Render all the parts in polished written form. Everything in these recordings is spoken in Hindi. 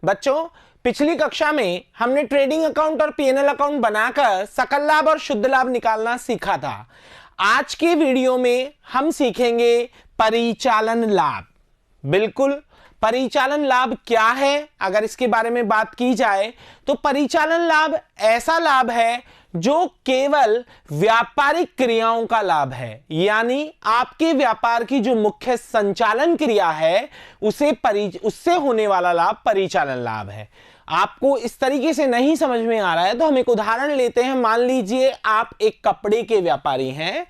बच्चों, पिछली कक्षा में हमने ट्रेडिंग अकाउंट और पीएनएल अकाउंट बनाकर सकल लाभ और शुद्ध लाभ निकालना सीखा था। आज के वीडियो में हम सीखेंगे परिचालन लाभ। बिल्कुल, परिचालन लाभ क्या है? अगर इसके बारे में बात की जाए तो परिचालन लाभ ऐसा लाभ है जो केवल व्यापारिक क्रियाओं का लाभ है, यानी आपके व्यापार की जो मुख्य संचालन क्रिया है उससे होने वाला लाभ परिचालन लाभ है। आपको इस तरीके से नहीं समझ में आ रहा है तो हम एक उदाहरण लेते हैं। मान लीजिए आप एक कपड़े के व्यापारी हैं,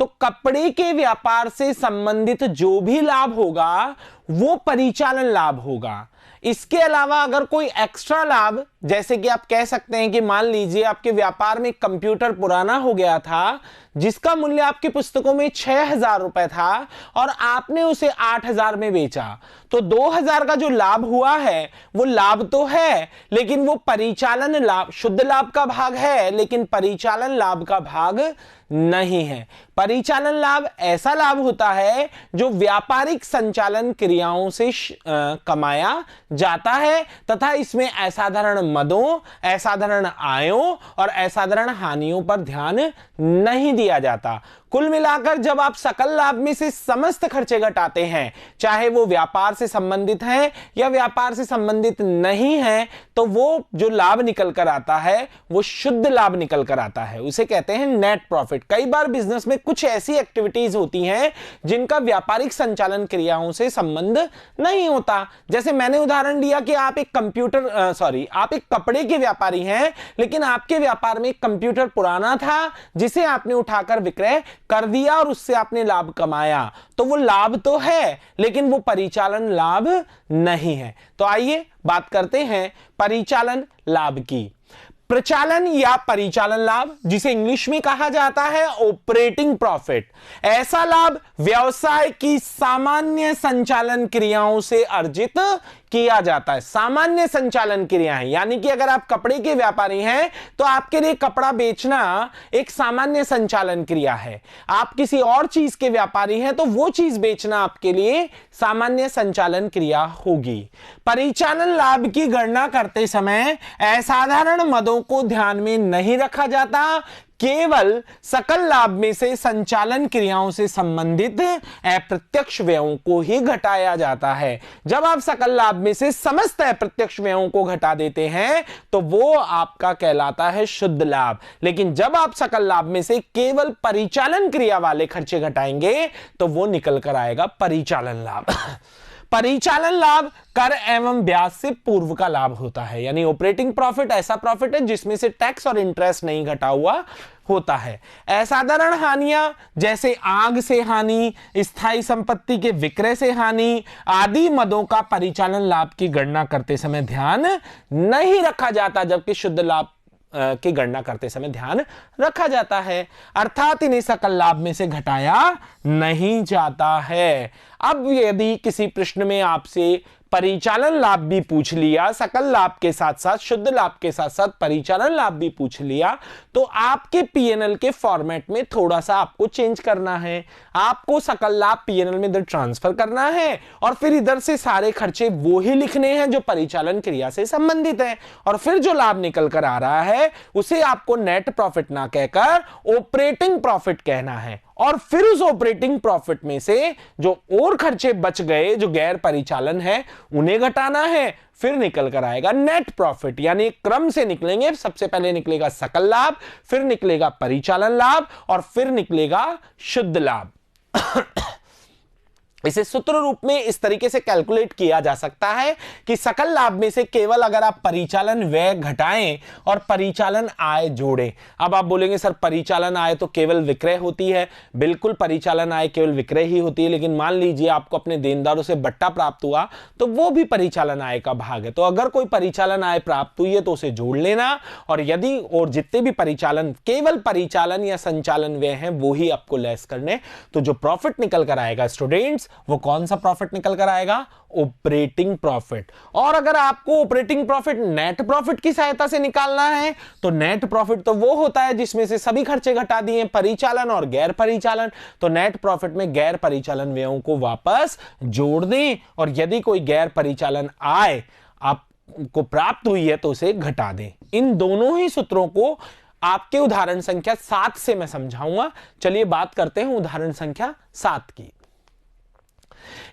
तो कपड़े के व्यापार से संबंधित जो भी लाभ होगा वो परिचालन लाभ होगा। इसके अलावा अगर कोई एक्स्ट्रा लाभ, जैसे कि आप कह सकते हैं कि मान लीजिए आपके व्यापार में कंप्यूटर पुराना हो गया था जिसका मूल्य आपकी पुस्तकों में 6,000 रुपए था और आपने उसे 8,000 में बेचा, तो 2,000 का जो लाभ हुआ है वो लाभ तो है, लेकिन वो परिचालन लाभ, शुद्ध लाभ का भाग है लेकिन परिचालन लाभ का भाग नहीं है। परिचालन लाभ ऐसा लाभ होता है जो व्यापारिक संचालन क्रियाओं से कमाया जाता है तथा इसमें असाधारण मदों, असाधारण आयों और असाधारण हानियों पर ध्यान नहीं दिया जाता। कुल मिलाकर जब आप सकल लाभ में से समस्त खर्चे घटाते हैं, चाहे वो व्यापार से संबंधित हैं या व्यापार से संबंधित नहीं है, तो वो जो लाभ निकल कर आता है वो शुद्ध लाभ निकल कर आता है, उसे कहते हैं नेट प्रॉफिट। कई बार बिजनेस में कुछ ऐसी एक्टिविटीज होती हैं जिनका व्यापारिक संचालन क्रियाओं से संबंध नहीं होता। जैसे मैंने उदाहरण दिया कि आप एक आप एक कपड़े के व्यापारी हैं, लेकिन आपके व्यापार में एक कंप्यूटर पुराना था जिसे आपने उठाकर विक्रय कर दिया और उससे आपने लाभ कमाया, तो वो लाभ तो है लेकिन वो परिचालन लाभ नहीं है। तो आइए बात करते हैं परिचालन लाभ की। प्रचालन या परिचालन लाभ, जिसे इंग्लिश में कहा जाता है ऑपरेटिंग प्रॉफिट, ऐसा लाभ व्यवसाय की सामान्य संचालन क्रियाओं से अर्जित किया जाता है। सामान्य संचालन क्रियाएं, यानी कि अगर आप कपड़े के व्यापारी हैं तो आपके लिए कपड़ा बेचना एक सामान्य संचालन क्रिया है। आप किसी और चीज के व्यापारी हैं तो वो चीज बेचना आपके लिए सामान्य संचालन क्रिया होगी। परिचालन लाभ की गणना करते समय असाधारण मदों को ध्यान में नहीं रखा जाता, केवल सकल लाभ में से संचालन क्रियाओं से संबंधित अप्रत्यक्ष व्ययों को ही घटाया जाता है। जब आप सकल लाभ में से समस्त अप्रत्यक्ष व्ययों को घटा देते हैं तो वो आपका कहलाता है शुद्ध लाभ, लेकिन जब आप सकल लाभ में से केवल परिचालन क्रिया वाले खर्चे घटाएंगे तो वो निकल कर आएगा परिचालन लाभ। परिचालन लाभ कर एवं ब्याज से पूर्व का लाभ होता है, यानी ऑपरेटिंग प्रॉफिट ऐसा प्रॉफिट है जिसमें से टैक्स और इंटरेस्ट नहीं घटा हुआ होता है। असाधारण हानियां जैसे आग से हानि, स्थायी संपत्ति के विक्रय से हानि आदि मदों का परिचालन लाभ की गणना करते समय ध्यान नहीं रखा जाता, जबकि शुद्ध लाभ की गणना करते समय ध्यान रखा जाता है, अर्थात इन्हें सकल लाभ में से घटाया नहीं जाता है। अब यदि किसी प्रश्न में आपसे परिचालन लाभ भी पूछ लिया, सकल लाभ के साथ साथ शुद्ध लाभ के साथ साथ परिचालन लाभ भी पूछ लिया, तो आपके पीएनएल के फॉर्मेट में थोड़ा सा आपको चेंज करना है। आपको सकल लाभ पीएनएल में इधर ट्रांसफर करना है और फिर इधर से सारे खर्चे वो ही लिखने हैं जो परिचालन क्रिया से संबंधित हैं, और फिर जो लाभ निकल कर आ रहा है उसे आपको नेट प्रॉफिट ना कहकर ऑपरेटिंग प्रॉफिट कहना है, और फिर उस ऑपरेटिंग प्रॉफिट में से जो और खर्चे बच गए जो गैर परिचालन है उन्हें घटाना है, फिर निकल कर आएगा नेट प्रॉफिट। यानी क्रम से निकलेंगे, सबसे पहले निकलेगा सकल लाभ, फिर निकलेगा परिचालन लाभ और फिर निकलेगा शुद्ध लाभ। इसे सूत्र रूप में इस तरीके से कैलकुलेट किया जा सकता है कि सकल लाभ में से केवल अगर आप परिचालन व्यय घटाएं और परिचालन आय जोड़ें। अब आप बोलेंगे सर परिचालन आय तो केवल विक्रय होती है। बिल्कुल, परिचालन आय केवल विक्रय ही होती है, लेकिन मान लीजिए आपको अपने देनदारों से बट्टा प्राप्त हुआ तो वो भी परिचालन आय का भाग है। तो अगर कोई परिचालन आय प्राप्त हुई है तो उसे जोड़ लेना, और यदि और जितने भी परिचालन केवल परिचालन या संचालन व्यय हैं वो ही आपको लेस करने, तो जो प्रॉफिट निकल कर आएगा स्टूडेंट्स वो कौन सा प्रॉफिट निकल कर आएगा? Operating profit. और अगर आपको ऑपरेटिंग प्रॉफिट नेट प्रॉफिट की सहायता से निकालना है तो नेट प्रॉफिट तो वो होता है जिसमें से सभी खर्चे घटा दिए, परिचालन और गैर परिचालन। तो नेट प्रॉफिट में गैर परिचालन व्ययों को वापस जोड़ दें, और यदि कोई गैर परिचालन आय आप को प्राप्त हुई है तो उसे घटा दें। इन दोनों ही सूत्रों को आपके उदाहरण संख्या 7 से मैं समझाऊंगा। चलिए बात करते हैं उदाहरण संख्या 7 की।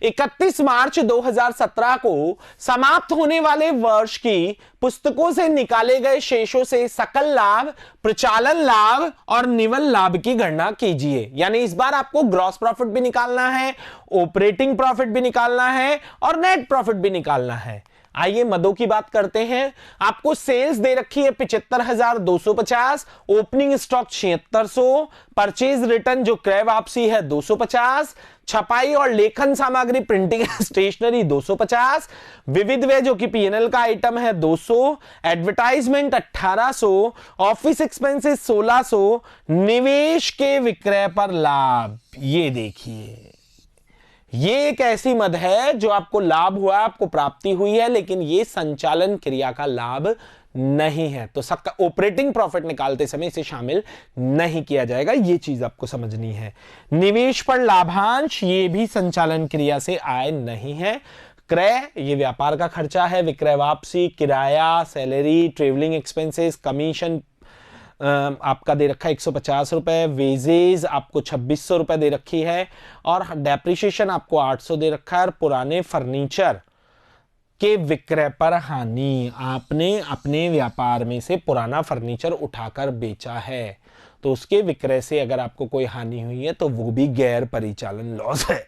31 मार्च 2017 को समाप्त होने वाले वर्ष की पुस्तकों से निकाले गए शेषों से सकल लाभ, प्रचालन लाभ और निवल लाभ की गणना कीजिए। यानी इस बार आपको ग्रॉस प्रॉफिट भी निकालना है, ऑपरेटिंग प्रॉफिट भी निकालना है और नेट प्रॉफिट भी निकालना है। आइए मदों की बात करते हैं। आपको सेल्स दे रखी है 75,250, ओपनिंग स्टॉक 7600, परचेज रिटर्न जो क्रय वापसी है 250, छपाई और लेखन सामग्री प्रिंटिंग स्टेशनरी 250, विविध व्यय जो कि पीएनएल का आइटम है 200, एडवर्टाइजमेंट 1800, ऑफिस एक्सपेंसेस 1600, निवेश के विक्रय पर लाभ। ये देखिए, ये एक ऐसी मद है जो आपको लाभ हुआ, आपको प्राप्ति हुई है, लेकिन ये संचालन क्रिया का लाभ नहीं है, तो सबका ऑपरेटिंग प्रॉफिट निकालते समय इसे शामिल नहीं किया जाएगा। ये चीज आपको समझनी है। निवेश पर लाभांश ये भी संचालन क्रिया से आय नहीं है। क्रय ये व्यापार का खर्चा है, विक्रय वापसी, किराया, सैलरी, ट्रेवलिंग एक्सपेंसेस, कमीशन आपका दे रखा है 150 रुपए, वेजेज आपको 2600 रुपए दे रखी है और डेप्रिसिएशन आपको 800 दे रखा है। और पुराने फर्नीचर के विक्रय पर हानि, आपने अपने व्यापार में से पुराना फर्नीचर उठाकर बेचा है तो उसके विक्रय से अगर आपको कोई हानि हुई है तो वो भी गैर परिचालन लॉस है।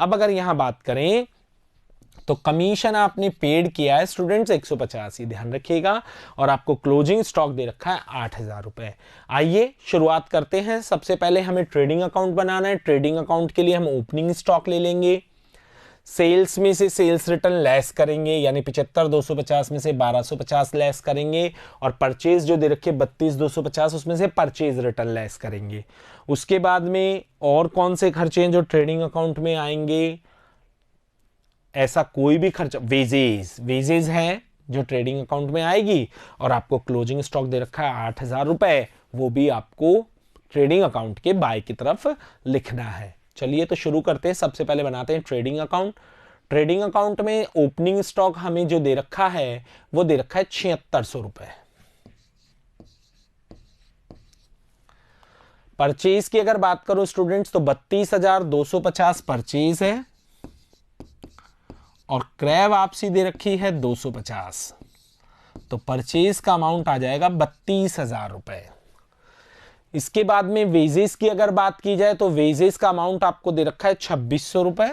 अब अगर यहां बात करें तो कमीशन आपने पेड किया है स्टूडेंट्स 150 ही ध्यान रखिएगा, और आपको क्लोजिंग स्टॉक दे रखा है 8000 रुपए। आइए शुरुआत करते हैं। सबसे पहले हमें ट्रेडिंग अकाउंट बनाना है। ट्रेडिंग अकाउंट के लिए हम ओपनिंग स्टॉक ले लेंगे, सेल्स में से सेल्स रिटर्न लेस करेंगे, यानी 75,250 में से 1250 लेस करेंगे, और परचेज जो दे रखे 32,250 उसमें से परचेज रिटर्न लेस करेंगे। उसके बाद में और कौन से खर्चे हैं जो ट्रेडिंग अकाउंट में आएंगे, ऐसा कोई भी खर्चा, वेजेज है जो ट्रेडिंग अकाउंट में आएगी, और आपको क्लोजिंग स्टॉक दे रखा है 8000 रुपए, वो भी आपको ट्रेडिंग अकाउंट के बाय की तरफ लिखना है। चलिए तो शुरू करते हैं। सबसे पहले बनाते हैं ट्रेडिंग अकाउंट। ट्रेडिंग अकाउंट में ओपनिंग स्टॉक हमें जो दे रखा है वो दे रखा है 7600 रुपए। परचेज की अगर बात करो स्टूडेंट्स तो 32,250 परचेज है और क्रय वापसी दे रखी है 250, तो परचेज का अमाउंट आ जाएगा 32,000 रुपए। इसके बाद में वेजेस की अगर बात की जाए तो वेजेस का अमाउंट आपको दे रखा है 2600 रुपए।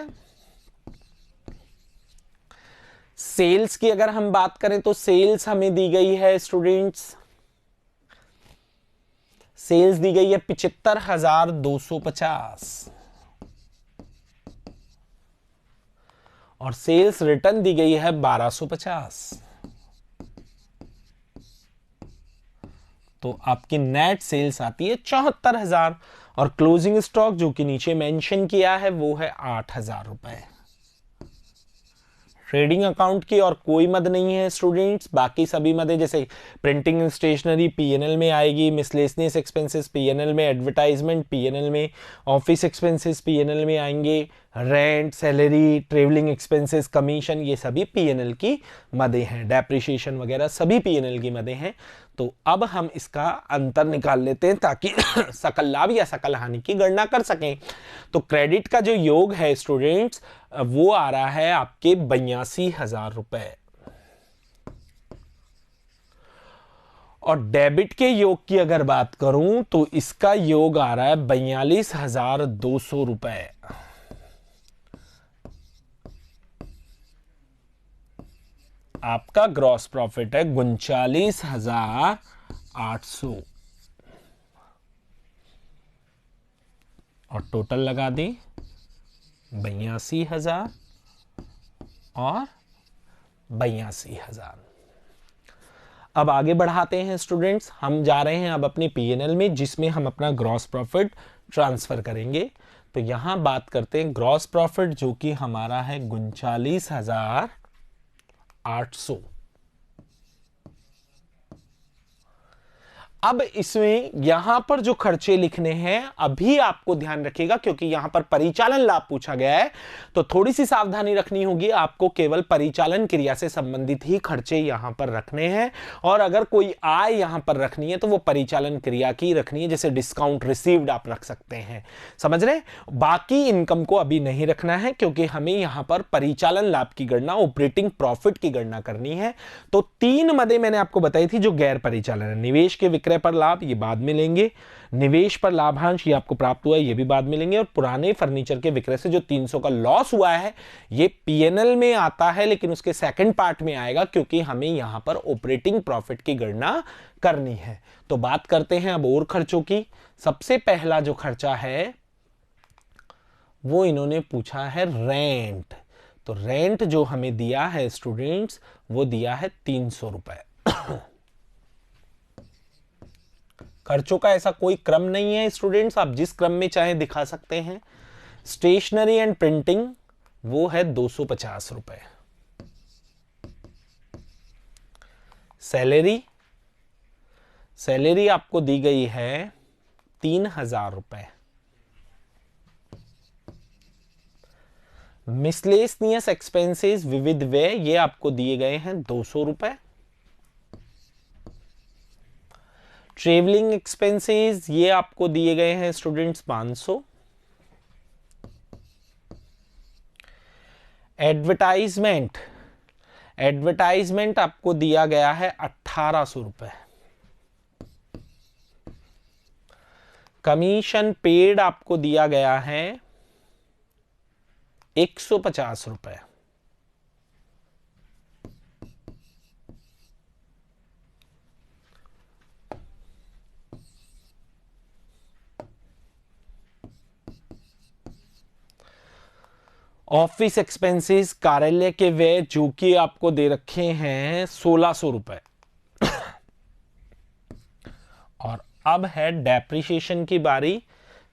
सेल्स की अगर हम बात करें तो सेल्स हमें दी गई है स्टूडेंट्स, सेल्स दी गई है 75,250 और सेल्स रिटर्न दी गई है 1250, तो आपकी नेट सेल्स आती है 74,000 और क्लोजिंग स्टॉक जो कि नीचे मेंशन किया है वो है 8,000 रुपए। ट्रेडिंग अकाउंट की और कोई मद नहीं है स्टूडेंट्स। बाकी सभी मदें जैसे प्रिंटिंग स्टेशनरी पीएनएल में आएगी, मिसलेनियस एक्सपेंसेस पीएनएल में, एडवर्टाइजमेंट पीएनएल में, ऑफिस एक्सपेंसेस पीएनएल में आएंगे, rent, salary, travelling expenses, commission, ये सभी पीएनएल की मदें हैं, डेप्रिसिएशन वगैरह सभी पीएनएल की मदें हैं। तो अब हम इसका अंतर निकाल लेते हैं ताकि सकल लाभ या सकल हानि की गणना कर सकें। तो क्रेडिट का जो योग है स्टूडेंट्स वो आ रहा है आपके 82,000 रुपए, और डेबिट के योग की अगर बात करूं तो इसका योग आ रहा है 42,200 रुपए। आपका ग्रॉस प्रॉफिट है 39,800 और टोटल लगा दें 82,000 और 82,000। अब आगे बढ़ाते हैं स्टूडेंट्स। हम जा रहे हैं अब अपनी पीएनएल में जिसमें हम अपना ग्रॉस प्रॉफिट ट्रांसफर करेंगे। तो यहां बात करते हैं ग्रॉस प्रॉफिट जो कि हमारा है 39,800। अब इसमें यहां पर जो खर्चे लिखने हैं अभी आपको ध्यान रखिएगा, क्योंकि यहां पर परिचालन लाभ पूछा गया है तो थोड़ी सी सावधानी रखनी होगी। आपको केवल परिचालन क्रिया से संबंधित ही खर्चे यहां पर रखने हैं, और अगर कोई आय यहां पर रखनी है तो वो परिचालन क्रिया की रखनी है, जैसे डिस्काउंट रिसीव्ड आप रख सकते हैं, समझ रहे। बाकी इनकम को अभी नहीं रखना है, क्योंकि हमें यहां पर परिचालन लाभ की गणना, ऑपरेटिंग प्रॉफिट की गणना करनी है। तो 3 मदें मैंने आपको बताई थी जो गैर परिचालन है। निवेश के विक्रय पर लाभ, ये बाद में लेंगे। निवेश पर लाभांश, ये आपको प्राप्त हुआ है, ये भी बाद में लेंगे। और पुराने फर्नीचर के विक्रय से जो 300 का लॉस हुआ है, ये पीएनएल में आता है, लेकिन उसके सेकंड पार्ट में आएगा, क्योंकि हमें यहां पर ऑपरेटिंग प्रॉफिट की गणना करनी है। तो बात करते हैं अब और खर्चों की। सबसे पहला जो खर्चा है वो इन्होंने पूछा है रेंट। तो रेंट जो हमें दिया है स्टूडेंट्स, वो दिया है 300 रुपए। खर्चों का ऐसा कोई क्रम नहीं है स्टूडेंट्स, आप जिस क्रम में चाहे दिखा सकते हैं। स्टेशनरी एंड प्रिंटिंग वो है 250 रुपए। सैलरी आपको दी गई है 3000 रुपए। मिसलेनियस एक्सपेंसेस, विविध व्यय, ये आपको दिए गए हैं 200 रुपए। ट्रेवलिंग एक्सपेंसेस, ये आपको दिए गए हैं स्टूडेंट्स 500। एडवर्टाइजमेंट आपको दिया गया है 1800 रुपए। कमीशन पेड आपको दिया गया है 150 रुपए। ऑफिस एक्सपेंसेस, कार्यालय के व्यय, जो कि आपको दे रखे हैं 1600 रुपए। और अब है डेप्रिसिएशन की बारी,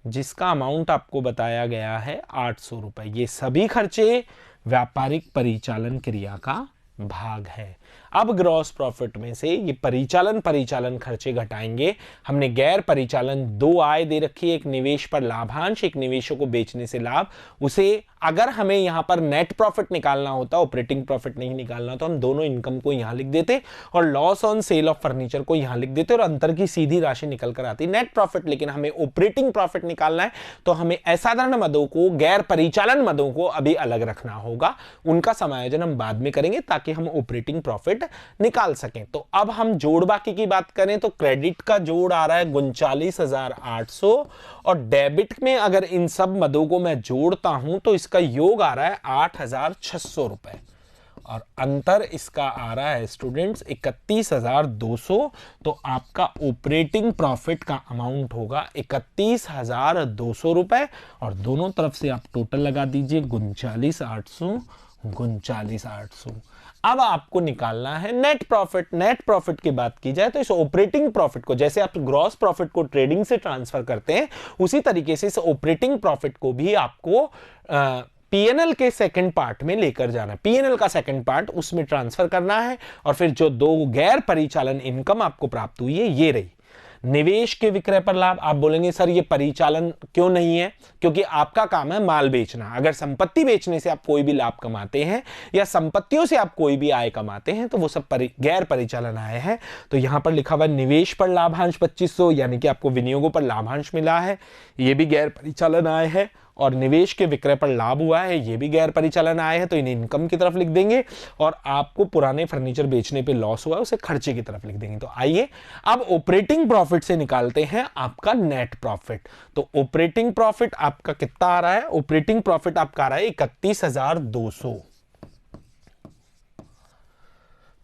जिसका अमाउंट आपको बताया गया है 800 रुपए। ये सभी खर्चे व्यापारिक परिचालन क्रिया का भाग है। अब ग्रॉस प्रॉफिट में से ये परिचालन खर्चे घटाएंगे। हमने गैर परिचालन 2 आय दे रखी है, एक निवेश पर लाभांश, एक निवेशों को बेचने से लाभ। उसे अगर हमें यहां पर नेट प्रॉफिट निकालना होता, ऑपरेटिंग प्रॉफिट नहीं निकालना, तो हम दोनों इनकम को यहां लिख देते और loss on sale of furniture को यहां लिख देते और अंतर की सीधी राशि निकल कर आती नेट प्रॉफिट। लेकिन हमें ऑपरेटिंग प्रॉफिट निकालना है तो हमें असाधारण मदों को, गैर परिचालन मदों को अभी अलग रखना होगा। उनका समायोजन हम बाद में करेंगे ताकि हम ऑपरेटिंग प्रॉफिट निकाल सकें। तो अब हम जोड़ बाकी की बात करें तो क्रेडिट का जोड़ आ रहा है 39,800 और डेबिट में अगर इन सब मदों को मैं जोड़ता हूं तो इसका योग आ रहा है 8,600 रुपए और अंतर इसका आ रहा है स्टूडेंट्स 31,200। तो आपका ऑपरेटिंग प्रॉफिट का अमाउंट होगा 31,200 रुपए और दोनों तरफ से आप टोटल लगा दीजिए 39,800। अब आपको निकालना है नेट प्रॉफिट। नेट प्रॉफिट की बात की जाए तो इस ऑपरेटिंग प्रॉफिट को, जैसे आप ग्रॉस प्रॉफिट को ट्रेडिंग से ट्रांसफर करते हैं, उसी तरीके से इस ऑपरेटिंग प्रॉफिट को भी आपको पीएनएल के सेकंड पार्ट में लेकर जाना है। पीएनएल का सेकंड पार्ट उसमें ट्रांसफर करना है और फिर जो 2 गैर परिचालन इनकम आपको प्राप्त हुई है ये रही। निवेश के विक्रय पर लाभ, आप बोलेंगे सर ये परिचालन क्यों नहीं है? क्योंकि आपका काम है माल बेचना। अगर संपत्ति बेचने से आप कोई भी लाभ कमाते हैं या संपत्तियों से आप कोई भी आय कमाते हैं तो वो सब गैर परिचालन आय है। तो यहां पर लिखा हुआ निवेश पर लाभांश 2500, यानी कि आपको विनियोगों पर लाभांश मिला है, ये भी गैर परिचालन आय है। और निवेश के विक्रय पर लाभ हुआ है, ये भी गैर परिचालन आय है, तो इन्हें इनकम की तरफ लिख देंगे। और आपको पुराने फर्नीचर बेचने पे लॉस हुआ है उसे खर्चे की तरफ लिख देंगे। तो आइए अब ऑपरेटिंग प्रॉफिट से निकालते हैं आपका नेट प्रॉफिट। तो ऑपरेटिंग प्रॉफिट आपका कितना आ रहा है? ऑपरेटिंग प्रॉफिट आपका आ रहा है 31,200।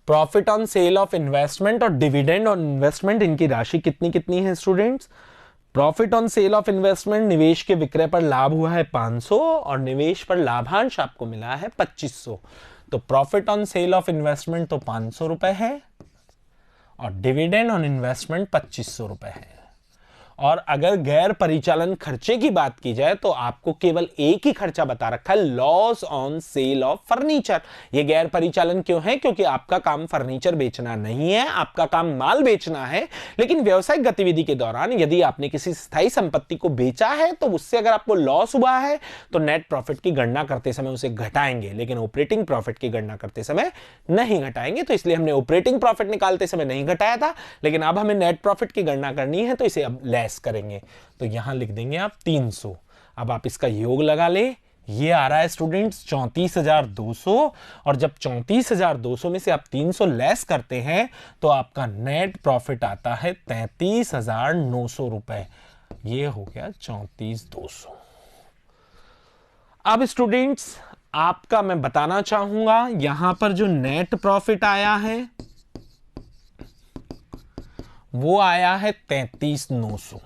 Profit on sale of investment और डिविडेंड ऑन इन्वेस्टमेंट, इनकी राशि कितनी है students? Profit on sale of investment, निवेश के विक्रय पर लाभ हुआ है 500 और निवेश पर लाभांश आपको मिला है 2500। तो profit on sale of investment तो 500 रुपए है और डिविडेंड ऑन इन्वेस्टमेंट 2500 रुपए है। और अगर गैर परिचालन खर्चे की बात की जाए तो आपको केवल एक ही खर्चा बता रखा है, loss on sale of furniture. ये गैर परिचालन क्यों है? क्योंकि आपका काम फर्नीचर बेचना नहीं है, आपका काम माल बेचना है। लेकिन व्यवसायिक गतिविधि के दौरान यदि आपने किसी स्थायी संपत्ति को बेचा है तो उससे अगर आपको लॉस हुआ है तो नेट प्रॉफिट की गणना करते समय उसे घटाएंगे, लेकिन ऑपरेटिंग प्रॉफिट की गणना करते समय नहीं घटाएंगे। तो इसलिए हमने ऑपरेटिंग प्रॉफिट निकालते समय नहीं घटाया था, लेकिन अब हमें नेट प्रॉफिट की गणना करनी है तो इसे अब लेस करेंगे। तो यहां लिख देंगे आप 300। अब आप इसका योग लगा ले, ये आ रहा है स्टूडेंट्स 34,200, और जब 34,200 में से आप 300 लेस करते हैं तो आपका नेट प्रॉफिट आता है 33,900 रुपए। ये हो गया 34,200। अब स्टूडेंट्स आपका मैं बताना चाहूंगा, यहां पर जो नेट प्रॉफिट आया है वो आया है 33,900।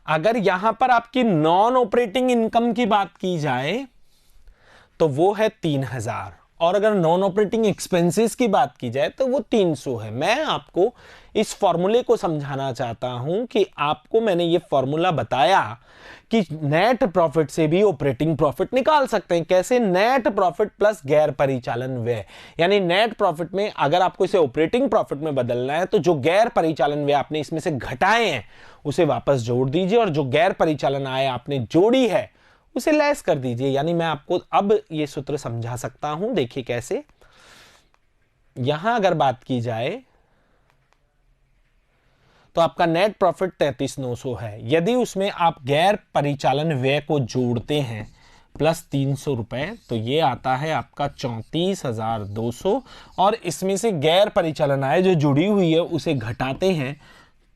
अगर यहां पर आपकी नॉन ऑपरेटिंग इनकम की बात की जाए तो वो है 3,000, और अगर नॉन ऑपरेटिंग एक्सपेंसेस की बात की जाए तो वो 300 है। मैं आपको इस फॉर्मूले को समझाना चाहता हूं कि आपको मैंने ये फॉर्मूला बताया कि नेट प्रॉफिट से भी ऑपरेटिंग प्रॉफिट निकाल सकते हैं। कैसे? नेट प्रॉफिट प्लस गैर परिचालन व्यय, यानी नेट प्रॉफिट में अगर आपको इसे ऑपरेटिंग प्रॉफिट में बदलना है तो जो गैर परिचालन व्यय आपने इसमें से घटाए हैं उसे वापस जोड़ दीजिए, और जो गैर परिचालन आय आपने जोड़ी है उसे लेस कर दीजिए। यानी मैं आपको अब ये सूत्र समझा सकता हूं, देखिए कैसे। यहां अगर बात की जाए तो आपका नेट प्रॉफिट 33,900 है। यदि उसमें आप गैर परिचालन व्यय को जोड़ते हैं प्लस 300 रुपए तो ये आता है आपका 34,200, और इसमें से गैर परिचालन आय जो जुड़ी हुई है उसे घटाते हैं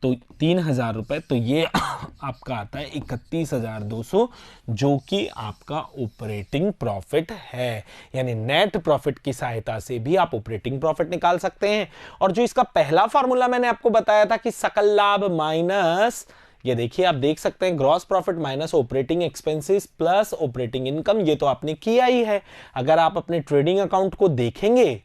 तो 3,000 रुपए, तो ये आपका आता है 31,200, जो कि आपका ऑपरेटिंग प्रॉफिट है। यानी नेट प्रॉफिट की सहायता से भी आप ऑपरेटिंग प्रॉफिट निकाल सकते हैं। और जो इसका पहला फॉर्मूला मैंने आपको बताया था कि सकल लाभ माइनस, ये देखिए आप देख सकते हैं, gross profit minus operating expenses plus operating income, ये तो आपने किया ही है। अगर आप अपने ट्रेडिंग अकाउंट को देखेंगे,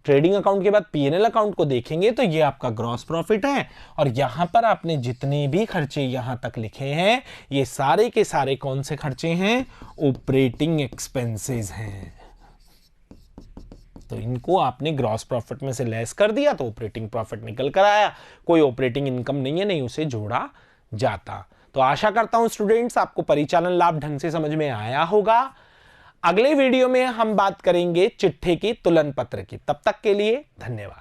ट्रेडिंग अकाउंट के बाद पीएनएल अकाउंट को देखेंगे तो ये आपका ग्रॉस प्रॉफिट है, और यहां पर आपने जितने भी खर्चे यहां तक लिखे हैं ये सारे के सारे कौन से खर्चे हैं? ऑपरेटिंग एक्सपेंसेस हैं। तो इनको आपने ग्रॉस प्रॉफिट में से लेस कर दिया तो ऑपरेटिंग प्रॉफिट निकल कर आया। कोई ऑपरेटिंग इनकम नहीं है, नहीं उसे जोड़ा जाता। तो आशा करता हूं स्टूडेंट्स आपको परिचालन लाभ ढंग से समझ में आया होगा। अगले वीडियो में हम बात करेंगे चिट्ठे की तुलन पत्र की। तब तक के लिए धन्यवाद।